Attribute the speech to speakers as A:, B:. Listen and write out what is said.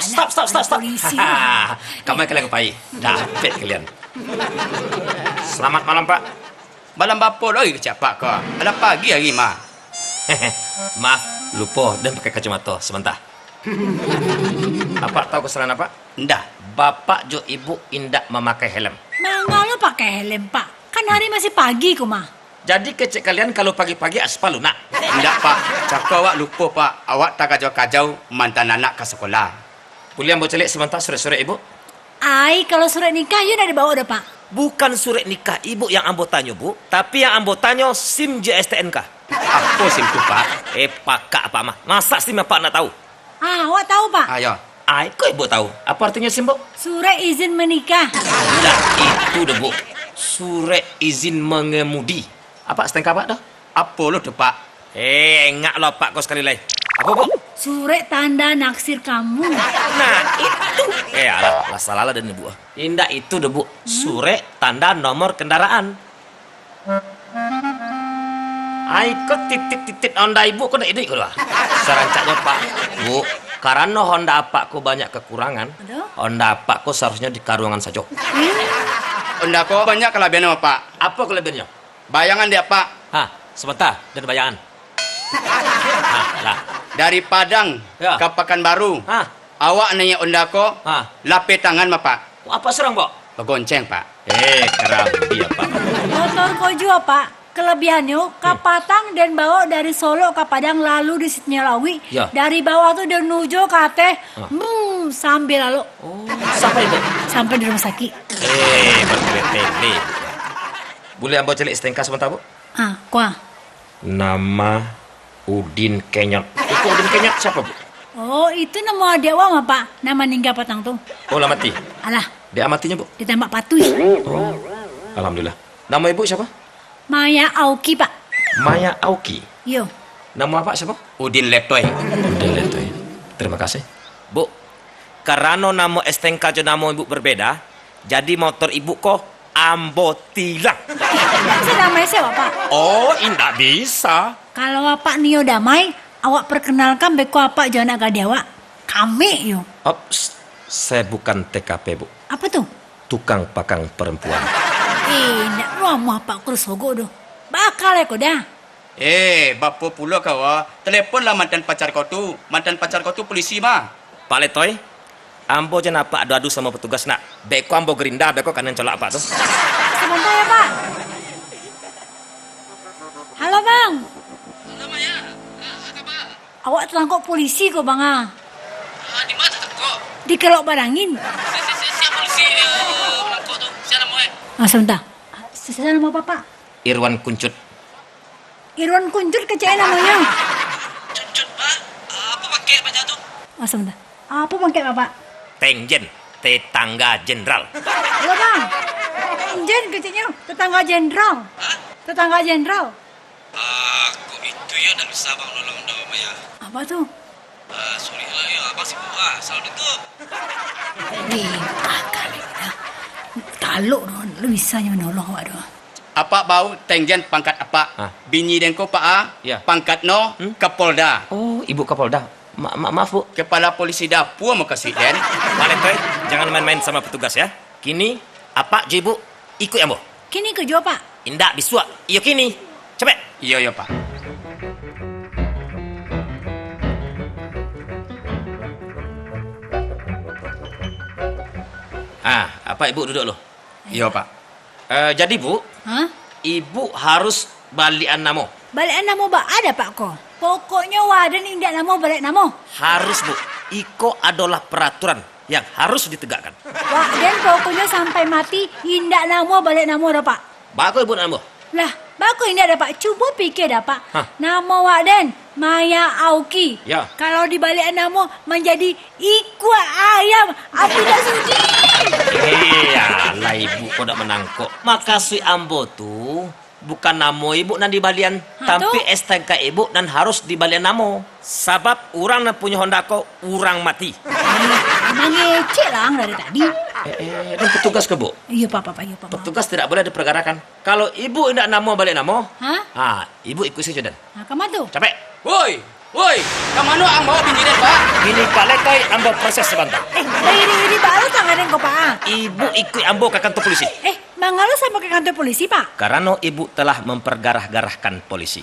A: Stop. Kamu kalian kepai. Dapat kalian. Selamat malam, Pak.
B: Malam bapa lagi kecap pak kau. Ada pagi hari mah.
A: Maaf, lupa dan pakai kacamata sebentar. Apa tahu kesalahan apa?
B: Ndah.
A: Bapak jo ibu indak memakai helm.
C: Mangga lo pakai helm, Pak. Kan hari masih pagi kok, mah.
A: Jadi kecek kalian kalau pagi-pagi aspal lunak.
B: Ndak pak. Cakap awak lupa pak. Awak tak kajau-kajau mantan anak ke sekolah.
A: Boleh ambo celik sebentar sore-sore ibu?
C: Ai, kalau surat nikah you udah dibawa dah, Pak.
A: Bukan surat nikah ibu yang ambo tanya, Bu. Tapi yang ambo tanya SIM JSTNK.
B: Apa sim tu pak?
A: Pakak apa mah? Masa SIM apa nak tahu?
C: Ah, awak tahu, Pak?
B: Ayo.
A: Kok ibu tahu? Apa artinya SIM, Bu?
C: Surat izin menikah.
A: Nah, itu dah, Bu. Surat izin mengemudi. Apa STNK Pak dah?
B: Apa lo tu pak?
A: Enggak lo Pak kau sekali lagi. Apa, Bu?
C: Surat tanda naksir kamu.
A: Nah, itu. Alah, salah dan ibu. Indah itu dah, Bu. Surat tanda nomor kendaraan. Kok titik-titik Honda ibu kok ide kau lah. Sarancaknya Pak, Bu, karena Honda apakku banyak kekurangan.
C: Aduh.
A: Honda apakku seharusnya di karungan saja.
B: Ndak kau banyak kelebihan apa pak?
A: Apa kelebihannya?
B: Bayangan dia pak.
A: Sebentar dan bayangan. Lah.
B: Dari Padang
A: Ya.
B: ke Pekanbaru. Awak nanya undako. Lapis tangan mah pak.
A: Apa serang, Pak?
B: Pegonceng pak.
A: Kerap dia, Pak.
C: Motor kojo, Pak. Kelebihannya, ke Patang dan bawa dari Solo ke Padang lalu di Sitnyalawi.
A: Ya.
C: Dari bawah tuh dan nuju ke Ateh. Sambil lalu.
A: Sampai, Bu?
C: Sampai di rumah sakit.
A: Bertele. Boleh ambil celik STNK sebentar, Bu?
C: Kuah.
A: Nama Udin Kenyot. Itu Udin Kenyot siapa, Bu?
C: Oh, itu nama adik awak mah, Pak. Nama ninggal Patang tuh.
A: Oh, lah mati.
C: Alah,
A: Dia amatinya, Bu?
C: ditembak patuh.
A: Oh, alhamdulillah. Nama ibu siapa?
C: Maya Auki, Pak.
A: Maya Auki.
C: Yo.
A: Nama apa siapa?
B: Udin Letoy.
A: Udah lihat ya. Terima kasih. Bu, karena nama STNK dan nama ibu berbeda, jadi motor ibu kok ambo tilang.
C: Saya damai saya, Pak.
A: Oh, indah bisa.
C: Kalau Pak Nio damai, awak perkenalkan beko apa jangan agak awak. Kami yo.
A: Saya bukan TKP, Bu.
C: Apa tuh?
A: Tukang pakang perempuan.
C: Nak rumah Pak Kursogo doh. Bakal ya kau dah.
B: Bapa pula kau teleponlah mantan pacar kau tu. Mantan pacar kau tu polisi mah.
A: Pak Letoy, ambo jangan apa adu-adu sama petugas nak. Beko ambo gerinda, beko kanan colak apa tuh?
C: Sebentar ya, Pak. Halo, Bang.
B: Halo Maya. Kabar?
C: Awak terangkut polisi kok, Bang.
B: Di mana kau?
C: Di Kelok Barangin.
B: Siapa polisi melangkau tu? Siapa mau?
C: Sebentar. Saya nama Bapak.
A: Irwan Kuncut.
C: Irwan Kuncut kecil namanya.
B: Cucut pak. Apa pakai baju tu?
C: Sebentar. Apa bangkit Bapak?
A: Tengjen, tetangga jenderal.
C: Halo, Bang. Jen kecilnya tetangga jenderal. Tetangga jenderal.
B: Aku itu ya dan bisa bang nolong dah Maya.
C: Apa tuh?
B: Sorry lah ya, abang sibuk salah tutup.
C: Kali dah. Taluk doh, lu bisa menolong awak doh.
B: Apa bau tengjen pangkat apa? Bini dan ko pak
A: Ya.
B: pangkat no Kapolda.
A: Oh, Ibu Kapolda. Maaf, Bu.
B: Kepala polisi dapur mau kasih den.
A: Pak Letoy, jangan main-main sama petugas ya. Kini, apa je Ibu? Ikut ambo.
C: Kini kerja, Pak.
A: Indak bisua. Iyo kini. Cepet.
B: Iya pak.
A: Apa Ibu duduk lo?
B: Iya pak.
A: Jadi Bu,
C: Hah?
A: Ibu harus balian namo.
C: Balik nama Pak ada, Pak ko. Pokoknya wadan indak nama balik nama.
A: Harus Bu. Iko adalah peraturan yang harus ditegakkan.
C: Wadan pokoknya sampai mati indak nama balik nama dah, Pak.
A: Bagus Ibu namo.
C: Lah, bagus indak dah, Pak. Cuba fikir dah, Pak.
A: Hah?
C: Nama wadan Maya Auki.
A: Ya.
C: Kalau dibalik nama menjadi Ikwa Ayam. Aku tak sudi.
A: Iya, lah Ibu kok nak menangkok. Makasih ambo tu bukan namo Ibu nan di balian, tapi STNK Ibu nan harus di balian namo. Sebab orang nan punya Honda ko, orang mati.
C: Emang ngecek lah dari tadi.
A: Dan petugas ke Bu?
C: Iya, Pak. Iya, Pak.
A: Petugas tidak boleh dipergarakan. Kalau Ibu tidak namo balik namo,
C: Hah?
A: Ibu ikut saja dan.
C: Nah, kamu tuh.
A: Capek.
B: Woi, Woi, kamano ang bawa pinjiran, Pak?
A: Gini Pak Lekai, ambo proses sebentar.
C: Ini baru tangan ko pa.
A: Ibu ikut ambo ke kantor polisi.
C: Mangalo sama ke kantor polisi, Pak?
A: Karena ibu telah mempergarah-garahkan polisi.